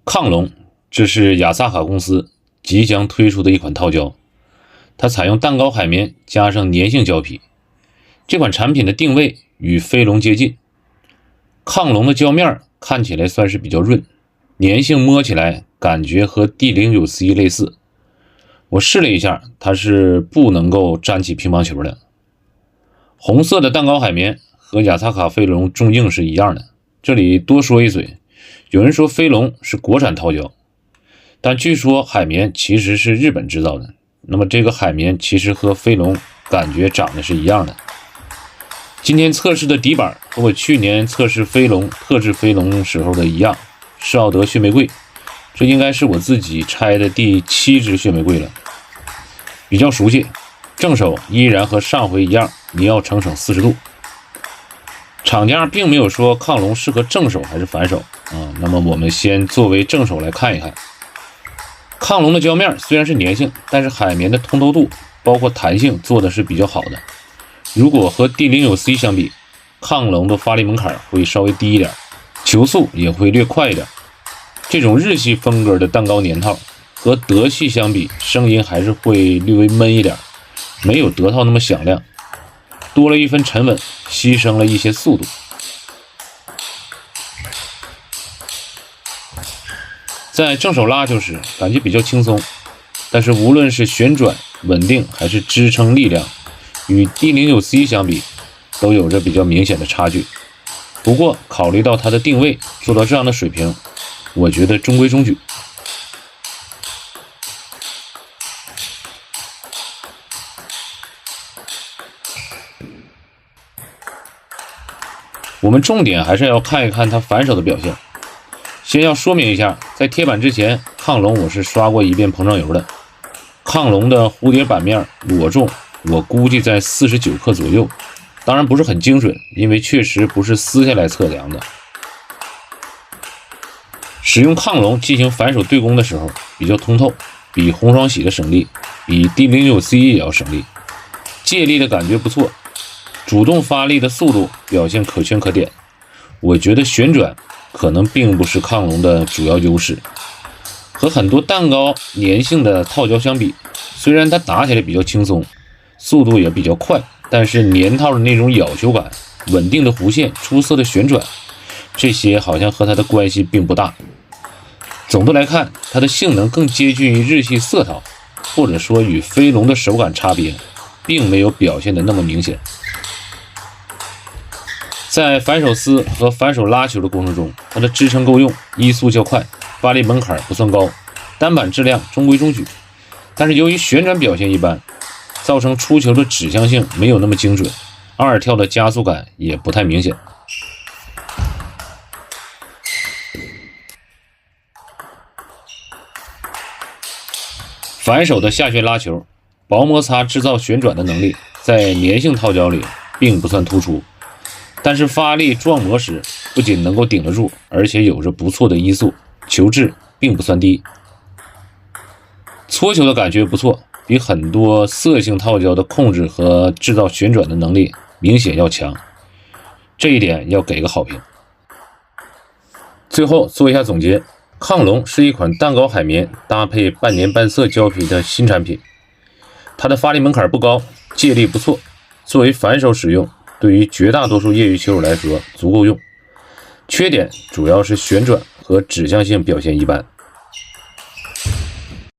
亢龙，这是雅萨卡公司即将推出的一款套胶，它采用蛋糕海绵加上粘性胶皮。这款产品的定位与飞龙接近。亢龙的胶面看起来算是比较润，粘性摸起来感觉和 D09C 类似。我试了一下，它是不能够粘起乒乓球的。红色的蛋糕海绵和雅萨卡飞龙中硬是一样的。这里多说一嘴，有人说飞龙是国产套胶，但据说海绵其实是日本制造的。那么这个海绵其实和飞龙感觉长得是一样的。今天测试的底板和我去年测试飞龙特制飞龙时候的一样，是奥德血玫瑰，这应该是我自己拆的第7支血玫瑰了，比较熟悉。正手依然和上回一样，你要乘省40度。厂家并没有说亢龙适合正手还是反手那么我们先作为正手来看一看。亢龙的胶面虽然是粘性，但是海绵的通透度包括弹性做的是比较好的。如果和 D09C 相比，亢龙的发力门槛会稍微低一点，球速也会略快一点。这种日系风格的蛋糕粘套和德系相比，声音还是会略微闷一点，没有德套那么响亮，多了一分沉稳，牺牲了一些速度。在正手拉球时感觉比较轻松，但是无论是旋转、稳定还是支撑力量，与 D09C 相比都有着比较明显的差距。不过考虑到它的定位，做到这样的水平，我觉得中规中矩。我们重点还是要看一看它反手的表现。先要说明一下，在贴板之前，亢龙我是刷过一遍膨胀油的。亢龙的蝴蝶板面裸重我估计在49克左右，当然不是很精准，因为确实不是撕下来测量的。使用亢龙进行反手对攻的时候比较通透，比红双喜的省力，比 D09C 也要省力，借力的感觉不错，主动发力的速度表现可圈可点。我觉得旋转可能并不是亢龙的主要优势。和很多蛋糕粘性的套胶相比，虽然它打起来比较轻松，速度也比较快，但是粘套的那种咬球感、稳定的弧线、出色的旋转，这些好像和它的关系并不大。总的来看，它的性能更接近于日系色套，或者说与飞龙的手感差别并没有表现的那么明显。在反手撕和反手拉球的过程中，它的支撑够用，移速较快，发力门槛不算高，单板质量中规中矩。但是由于旋转表现一般，造成出球的指向性没有那么精准，二跳的加速感也不太明显。反手的下旋拉球，薄摩擦制造旋转的能力在粘性套胶里并不算突出，但是发力撞膜时不仅能够顶得住，而且有着不错的移速，球质并不算低。搓球的感觉不错，比很多色性套胶的控制和制造旋转的能力明显要强，这一点要给个好评。最后做一下总结，亢龙是一款蛋糕海绵搭配半粘半色胶皮的新产品，它的发力门槛不高，借力不错，作为反手使用，对于绝大多数业余球手来说足够用。缺点主要是旋转和指向性表现一般。